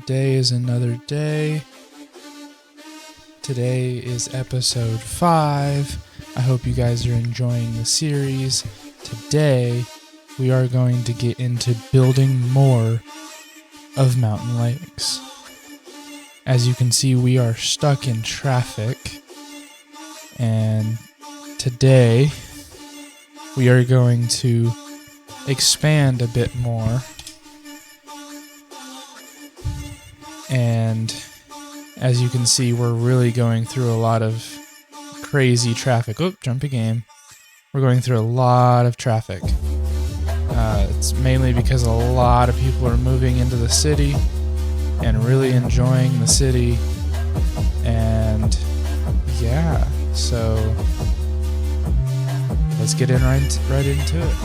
Today is another day. Today is episode 5. I hope you guys are enjoying the series. Today, we are going to get into building more of mountain lakes. As you can see, we are stuck in traffic. And today, we are going to expand a bit more. And as you can see, we're really going through a lot of crazy traffic. Oh, jumpy game. We're going through a lot of traffic. It's mainly because a lot of people are moving into the city and really enjoying the city. And yeah, so let's get in right into it.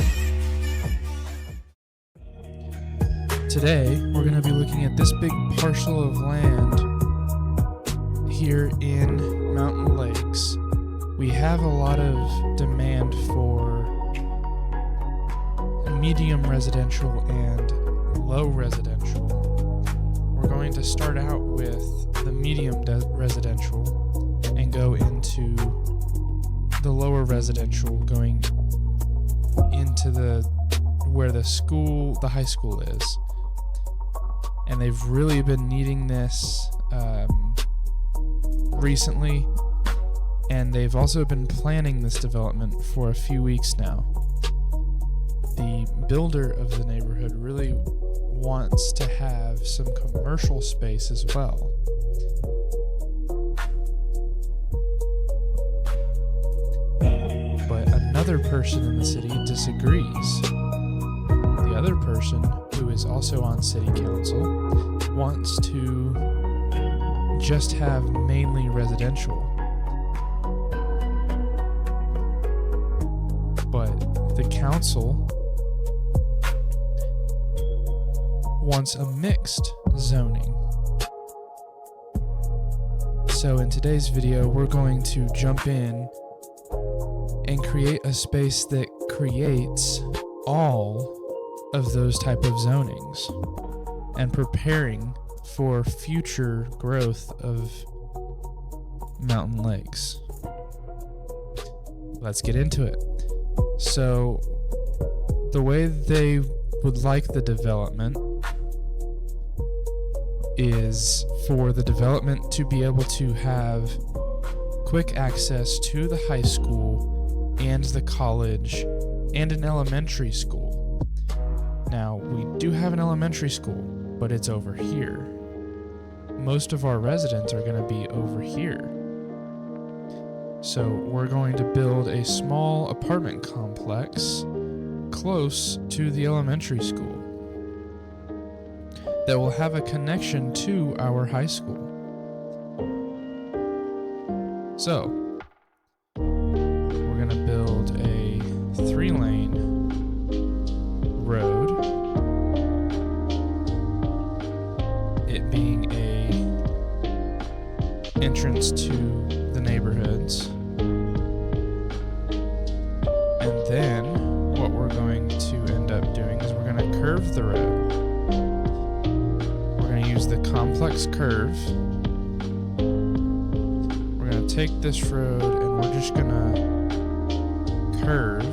Today, we're going to be looking at this big parcel of land here in Mountain Lakes. We have a lot of demand for medium residential and low residential. We're going to start out with the medium residential and go into the lower residential, going into where the high school is. And they've really been needing this recently, and they've also been planning this development for a few weeks now. The builder of the neighborhood really wants to have some commercial space as well. But another person in the city disagrees. The other person, who is also on city council, wants to just have mainly residential. But the council wants a mixed zoning. So in today's video, we're going to jump in and create a space that creates all of those type of zonings and preparing for future growth of mountain lakes. Let's get into it. So the way they would like the development is for the development to be able to have quick access to the high school and the college and an elementary school. Now, we do have an elementary school, but it's over here. Most of our residents are going to be over here. So we're going to build a small apartment complex close to the elementary school that will have a connection to our high school. So, we're going to build a 3-lane road, it being a entrance to the neighborhoods. And then what we're going to end up doing is we're going to curve the road. We're going to use the complex curve. We're going to take this road and we're just going to curve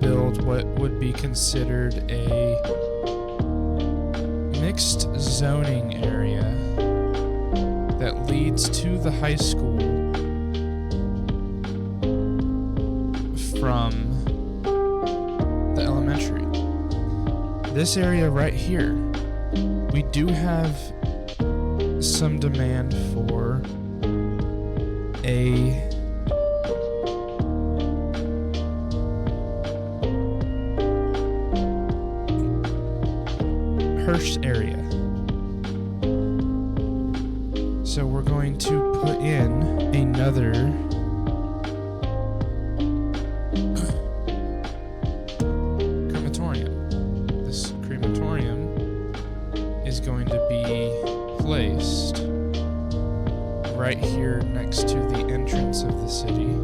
build what would be considered a mixed zoning area that leads to the high school from the elementary. This area right here, we do have some demand for a Hearst area. So we're going to put in another crematorium. This crematorium is going to be placed right here next to the entrance of the city.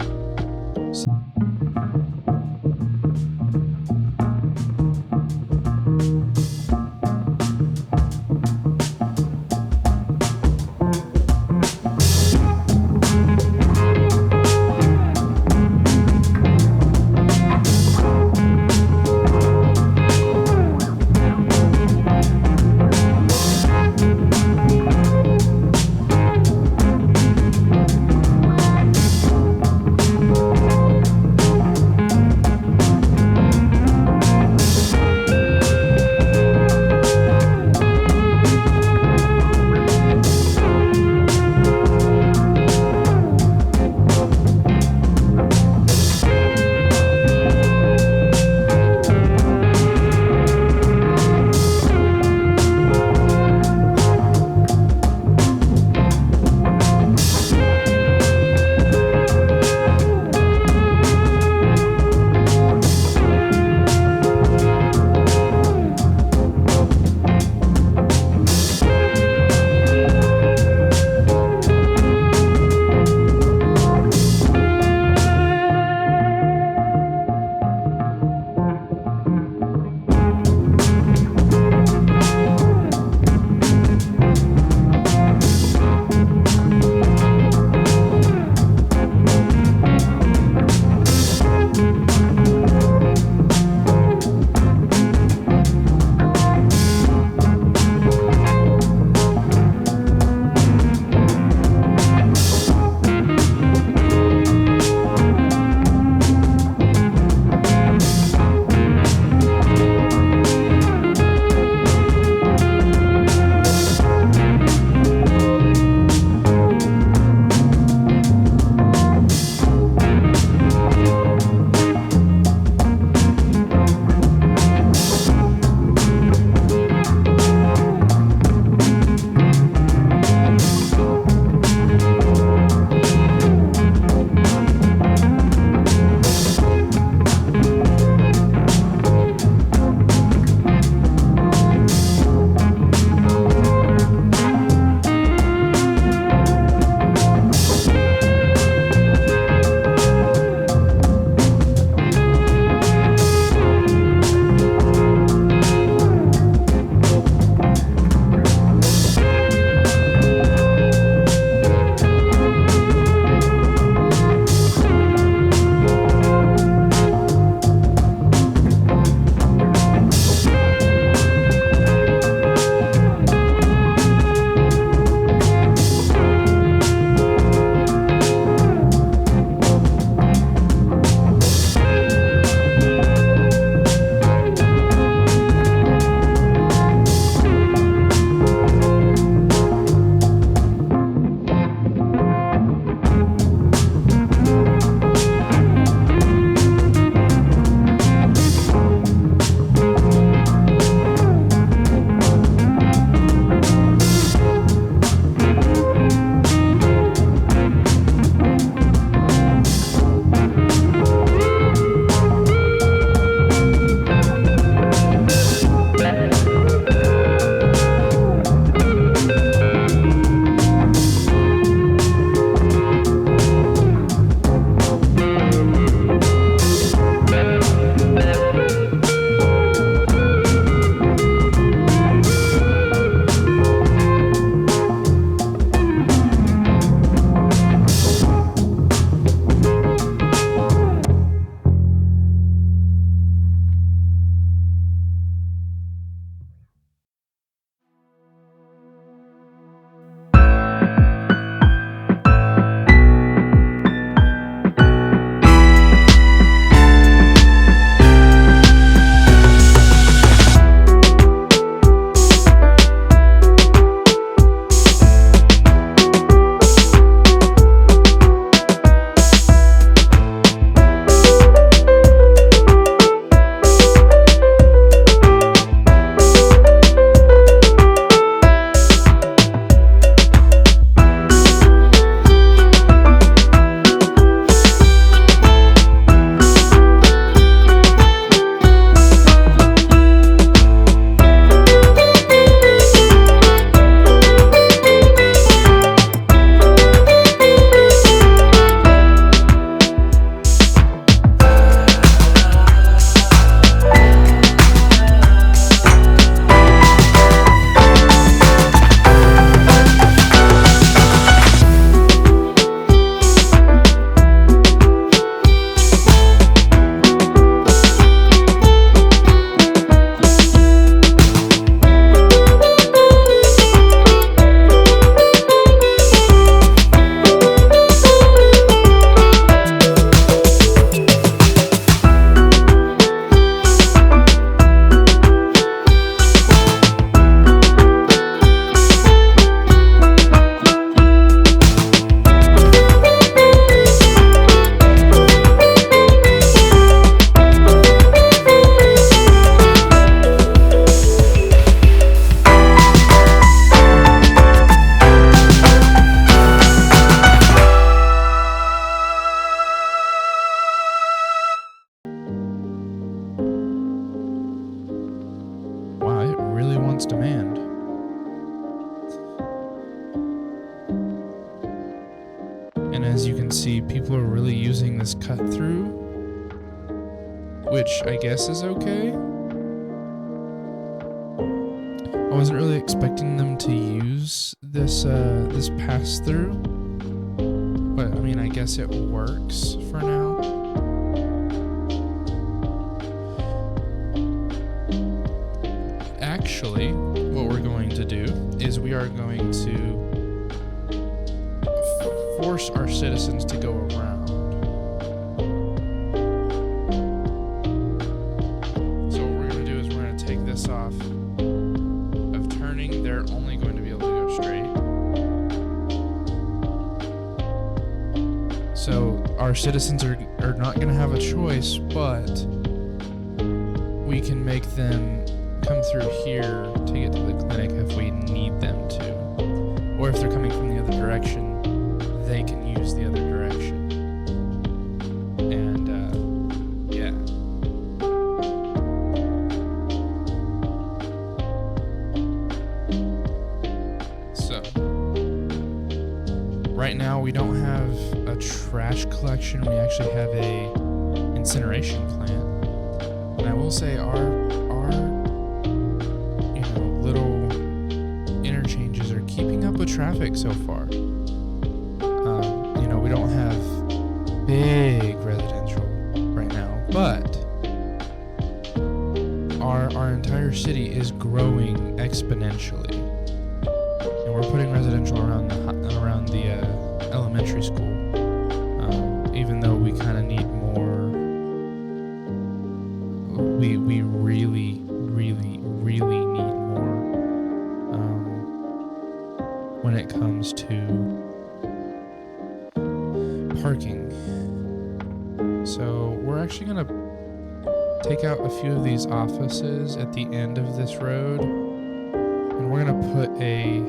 And as you can see, people are really using this cut through, which I guess is okay. I wasn't really expecting them to use this this pass through, but I mean, I guess it works for now. Actually, what we're going to do is we are going to force our citizens to go around. So what we're going to do is we're going to take this off of turning. They're only going to be able to go straight. So our citizens are not going to have a choice, but we can make them come through here to get to the clinic if we need them to. Or if they're coming from the other direction, they can use the other direction. And, yeah. So, right now we don't have a trash collection. We actually have a incineration plant. And I will say our little interchanges are keeping up with traffic so far. We don't have big residential right now, but our entire city is growing exponentially, and we're putting residential around the elementary school. Even though we kind of need more, we really need more when it comes to parking. So we're actually going to take out a few of these offices at the end of this road, and we're going to put a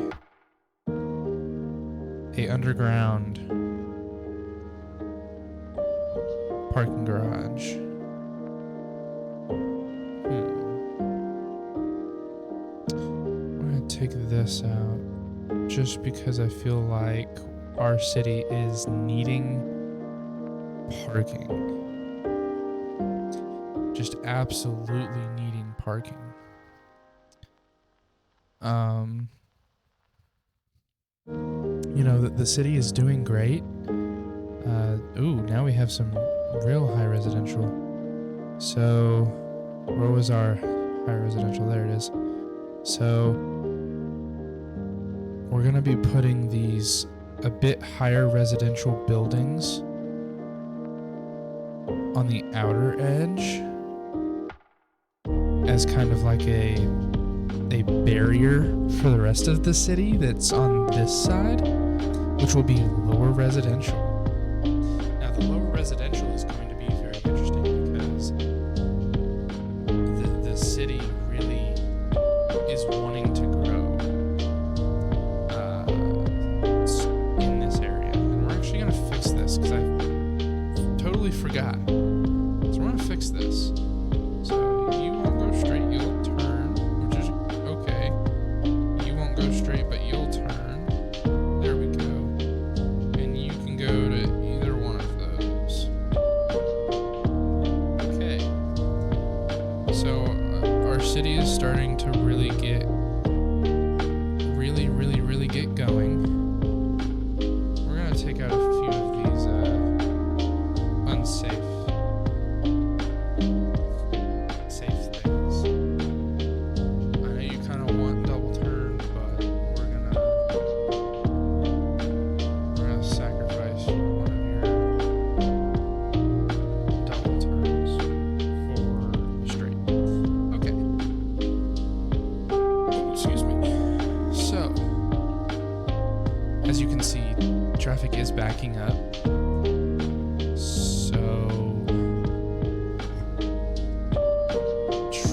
underground parking garage. I'm going to take this out just because I feel like our city is needing parking. Just absolutely needing parking. The city is doing great. Now we have some real high residential. So, where was our high residential? There it is. So, we're going to be putting these a bit higher residential buildings on the outer edge as kind of like a barrier for the rest of the city that's on this side, which will be lower residential. Now, the lower residential is going to be very interesting because the city really is wanting to grow in this area. And we're actually going to fix this because I totally forgot. So we're going to fix this. So you won't go straight, you'll turn, which is okay. You won't go straight, but you'll turn. There we go. And you can go to either one of those. Okay. So our city is starting to really get get going. We're going to take out a few of these unsafe things. I know you kind of want double turns, but we're gonna sacrifice one of your double turns for straight. Okay. Oh, excuse me. So, as you can see, traffic is backing up.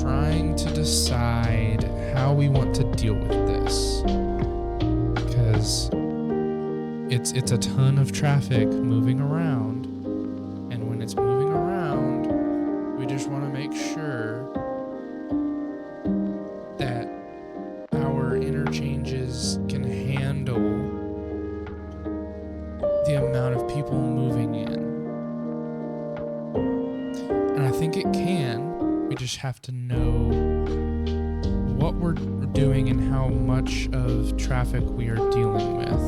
Trying to decide how we want to deal with this, because it's a ton of traffic moving around, and when it's moving around, we just want to make sure that our interchanges can handle the amount of people moving in. And I think it can. We just have to know what we're doing and how much of traffic we are dealing with.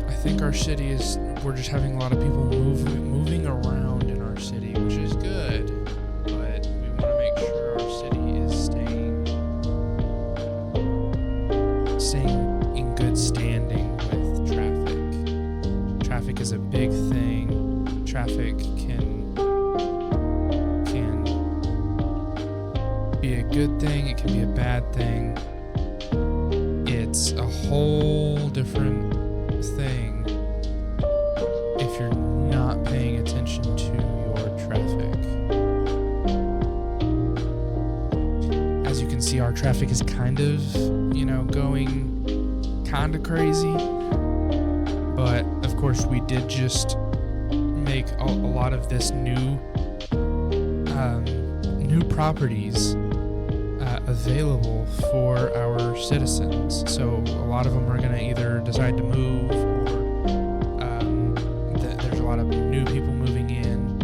I think our city we're just having a lot of people moving around in our city, which is good, but we want to make sure our city is staying in good standing with traffic. Traffic is a big thing. Traffic can be a good thing, it can be a bad thing. It's a whole different thing if you're not paying attention to your traffic. As you can see, our traffic is kind of, going kind of crazy. But of course, we did just make a lot of this new properties available for our citizens. So a lot of them are going to either decide to move, or there's a lot of new people moving in.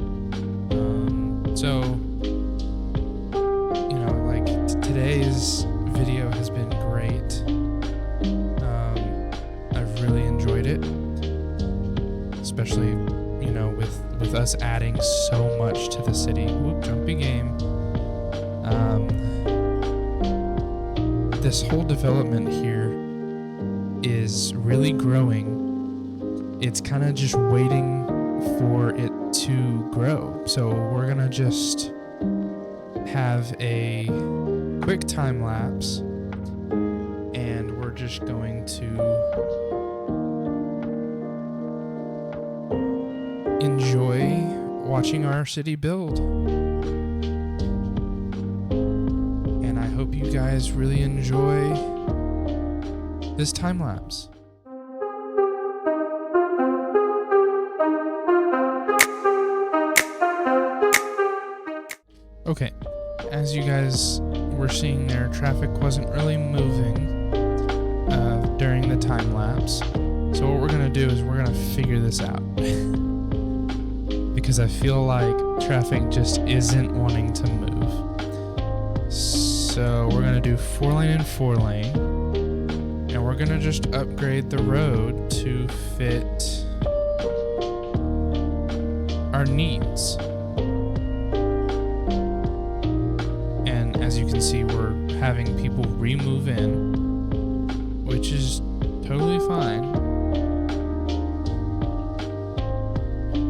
Today's video has been great. I've really enjoyed it, especially with us adding so much to the city. Whoop, jumpy game. This whole development here is really growing. It's kind of just waiting for it to grow. So we're going to just have a quick time lapse, and we're just going to enjoy watching our city build. And I hope you guys really enjoy this time lapse. Okay, as you guys were seeing there, traffic wasn't really moving during the time lapse. So what we're gonna do is we're gonna figure this out. Because I feel like traffic just isn't wanting to move. So we're gonna do 4-lane and 4-lane, and we're gonna just upgrade the road to fit our needs. And as you can see, we're having people remove in, which is totally fine.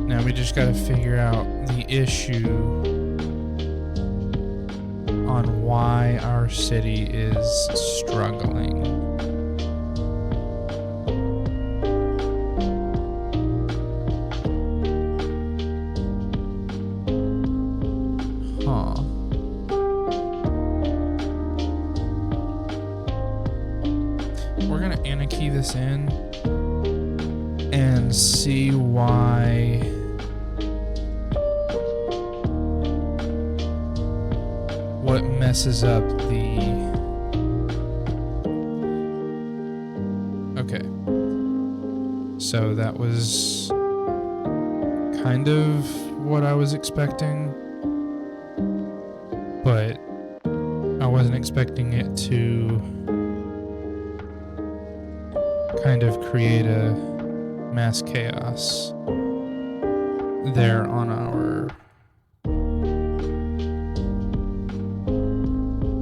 Now we just gotta figure out the issue on why our city is struggling. We're gonna anarchy this in and see why what messes up the... Okay. So that was kind of what I was expecting, but I wasn't expecting it to kind of create a mass chaos there on our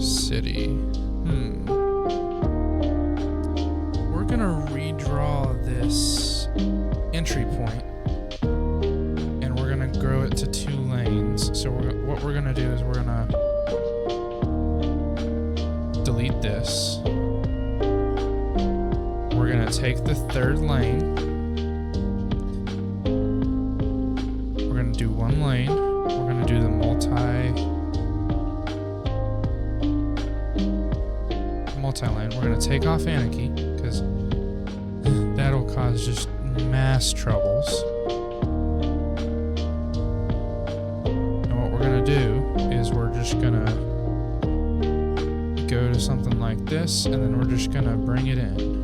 city. We're gonna redraw this entry point, and we're gonna grow it to 2 lanes. So what we're gonna do is we're gonna delete this. We're gonna take the 3rd lane. We're gonna do 1 lane. We're gonna do the multi-lane. We're gonna take off anarchy because that'll cause just mass troubles. And what we're gonna do is we're just gonna go to something like this, and then we're just gonna bring it in.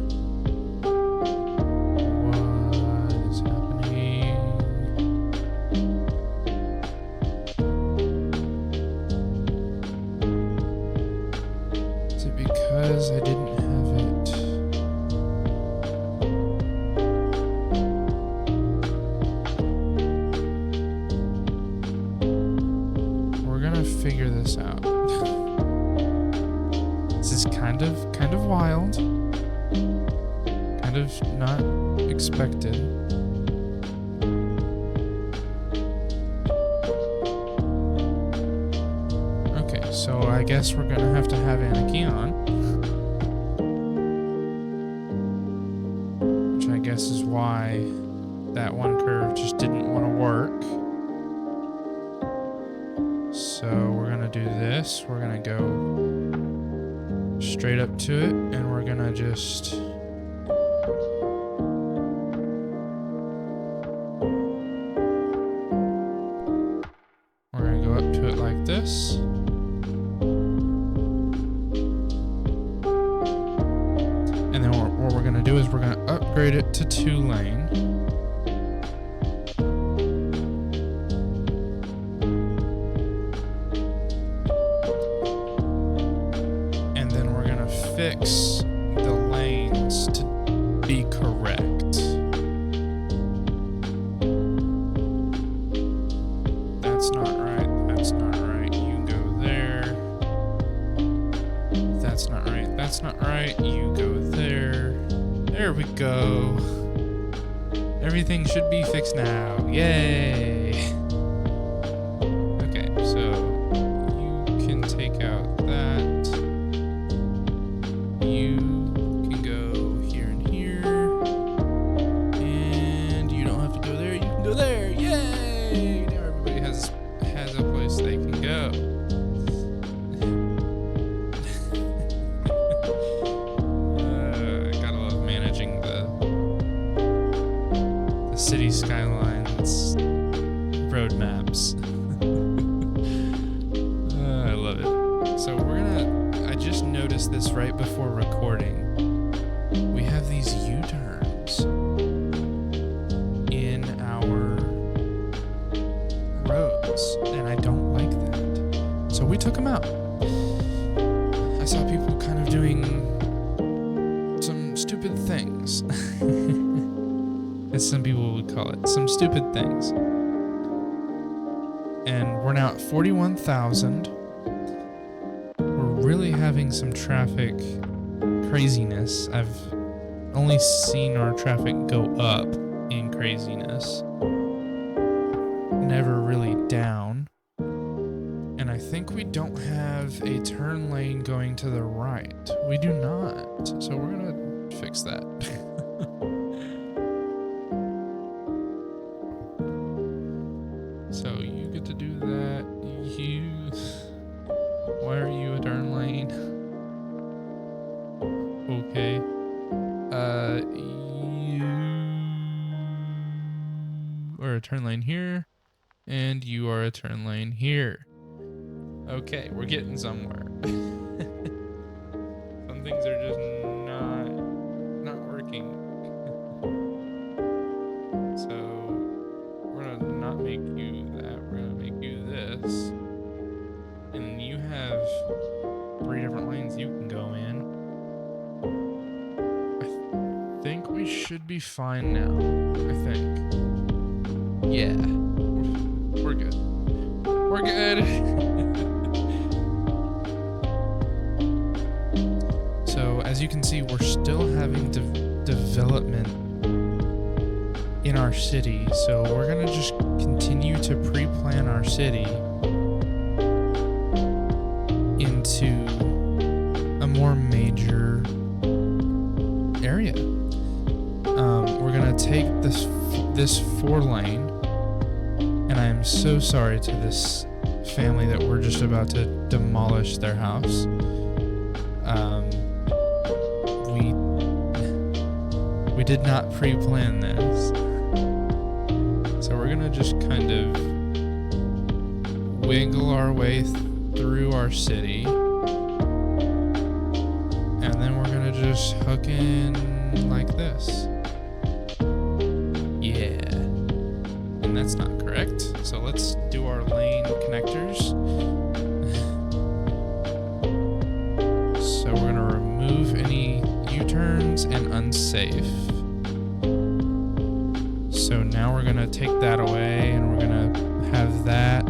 because I didn't have it. We're gonna figure this out. This is kind of wild. Kind of not expected. Okay, so I guess we're gonna have to have Anarchy on. Which I guess is why that one curve just didn't want to work. So we're gonna do this. We're gonna go straight up to it, and we're gonna just... We're gonna go up to it like this. And then what we're gonna do is we're gonna upgrade it to 2-lane. And then we're gonna fix the lanes to be correct. That's not right. That's not right. You go there. That's not right. That's not right. You go there. There we go. Everything should be fixed now. Yay! Okay, so you can take out that. You can go here and here. And you don't have to go there. You can go there. Yay! Now everybody has a place they can go. Gotta love managing the city skylines roadmaps. I love it. So I just noticed this right before recording. We have these U-turns in our roads, and I don't like that. So we took them out. I saw people kind of doing some stupid things. As some people would call it, some stupid things. And we're now at 41,000. We're really having some traffic craziness. I've only seen our traffic go up in craziness. Never really down. And I think we don't have a turn lane going to the right. We do not. So we're gonna fix that. So you get to do that. Why are you a turn lane? Okay. You are a turn lane here, and you are a turn lane here. Okay, we're getting somewhere. Some things are just not working. So we're gonna not make you that. We're gonna make you this, and you have 3 different lanes you can go in. I think we should be fine now. I think. Yeah, we're good. We're good. So as you can see, we're still having development in our city, so we're gonna just continue to pre-plan our city into a more major area. We're gonna take this 4-lane, and I am so sorry to this family that we're just about to demolish their house. We did not pre-plan this. So we're gonna just kind of wiggle our way through our city. And then we're gonna just hook in like this. Yeah. And that's not correct. So let's do our lane connectors. So we're gonna remove unsafe. So now we're gonna take that away and we're gonna have that.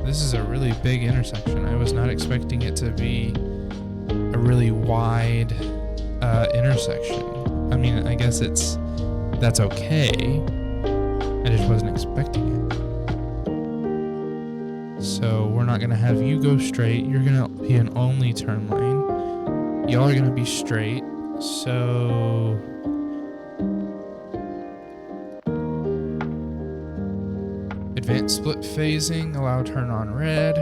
This is a really big intersection. I was not expecting it to be a really wide intersection. I mean, I guess that's okay. I just wasn't expecting it. So we're not gonna have you go straight. You're gonna be an only turn lane. Y'all are gonna be straight. So advanced split phasing, allow turn on red.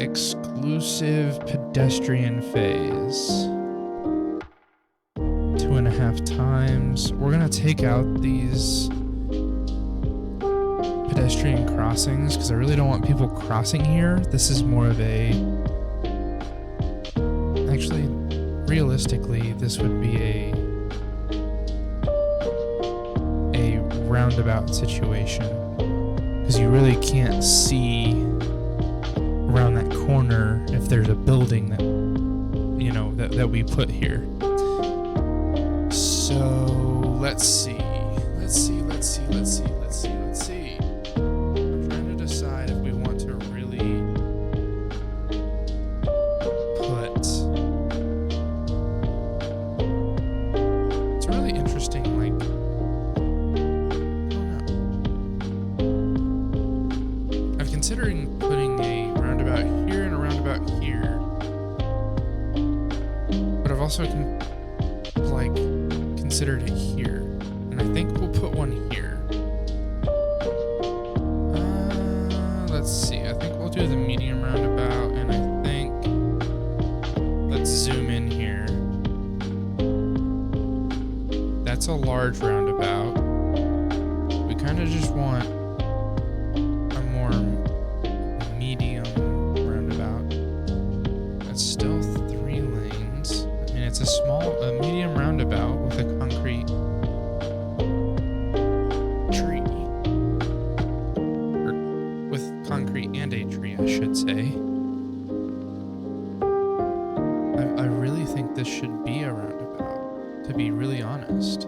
Exclusive pedestrian phase. 2.5 times. We're gonna take out these pedestrian crossings because I really don't want people crossing here. This is more of a... Actually, realistically, this would be a roundabout situation because you really can't see around that corner if there's a building that, you know, that we put here. So let's see. I'm trying to decide if we want to really put... It's really interesting, like, I don't know. I'm considering putting a roundabout here and a roundabout here. But I've also considered it here. And I think we'll put one here. Let's see. I think we'll do the medium roundabout, and I think let's zoom in here. That's a large roundabout. We kind of just want a more medium roundabout. That's still 3 lanes. I mean, it's a medium roundabout with a concrete tree. Or with concrete and a tree, I should say. I really think this should be a roundabout, to be really honest.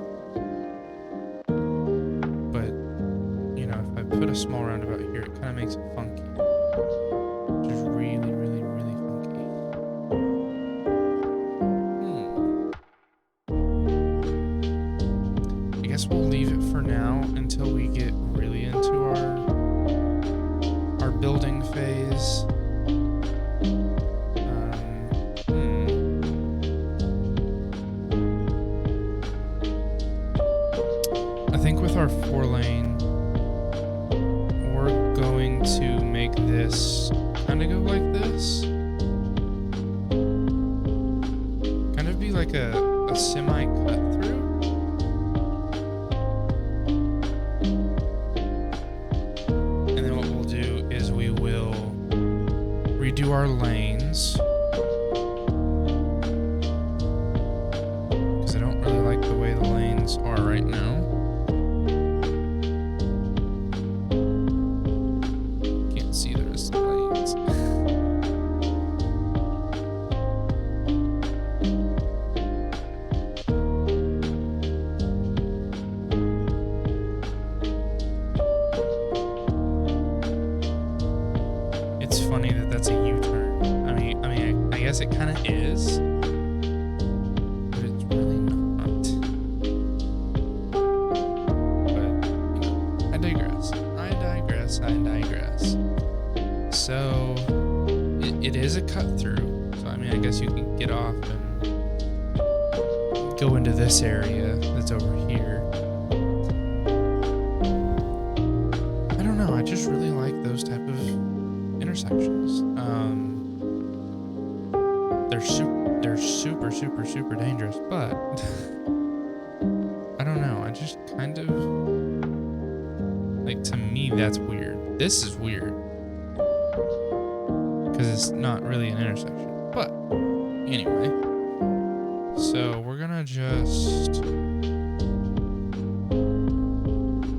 But, you know, if I put a small roundabout here, it kind of makes it funky. Which is really, really, really funky. I guess we'll leave it for now until we get really into our building phase. I think with our 4-lane, we're going to make this kind of go like this. Kind of be like a semi cut through. And then what we'll do is we will redo our lanes. Because I don't really like the way the lanes are right now. See the rest of the lanes. It's funny that that's a U-turn. I mean, I guess it kind of is, but it's really not. But you know, I digress. So it is a cut through. So I mean, I guess you can get off and go into this area that's over here. I don't know. I just really like those type of intersections. They're super dangerous, but I don't know. I just kind of like, to me, that's weird. This is weird. Because it's not really an intersection. But, anyway. So, we're gonna just,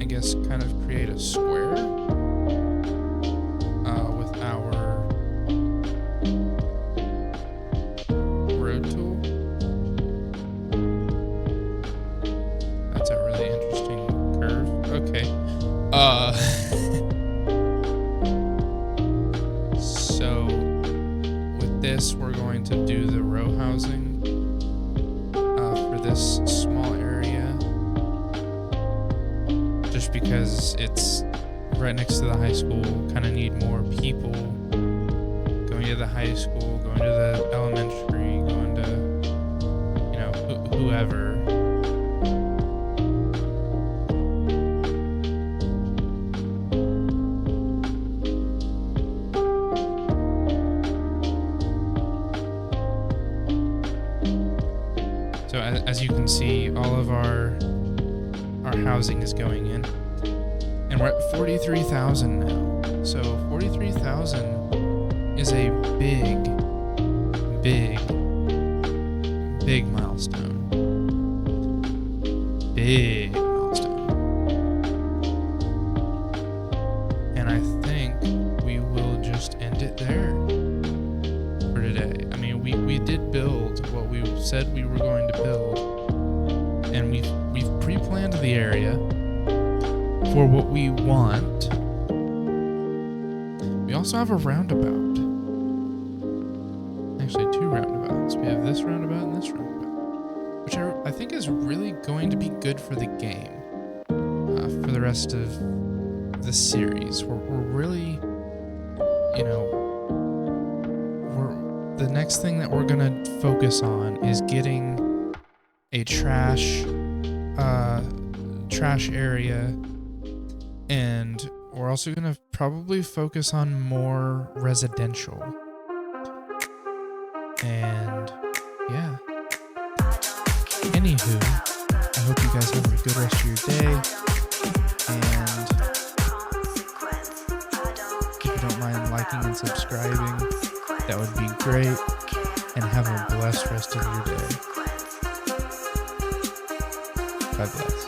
I guess, kind of create a square. With our road tool. we're going to do the row housing for this small area, just because it's right next to the high school. Kind of need more people going to the high school, going to the elementary, going to, whoever. So as you can see, all of our housing is going in, and we're at 43,000 now. So 43,000 is a big milestone. Big milestone. And I think we will just end it there for today. I mean, we did build what we said we were going to build, and we've pre-planned the area for what we want. We also have a roundabout. Actually, two roundabouts. We have this roundabout and this roundabout, which I think is really going to be good for the game for the rest of the series. We're really, the next thing that we're gonna focus on is getting a trash area, and we're also gonna probably focus on more residential. And yeah. Anywho, I hope you guys have a good rest of your day. And if you don't mind liking and subscribing, that would be great. And have a blessed rest of your day. God bless.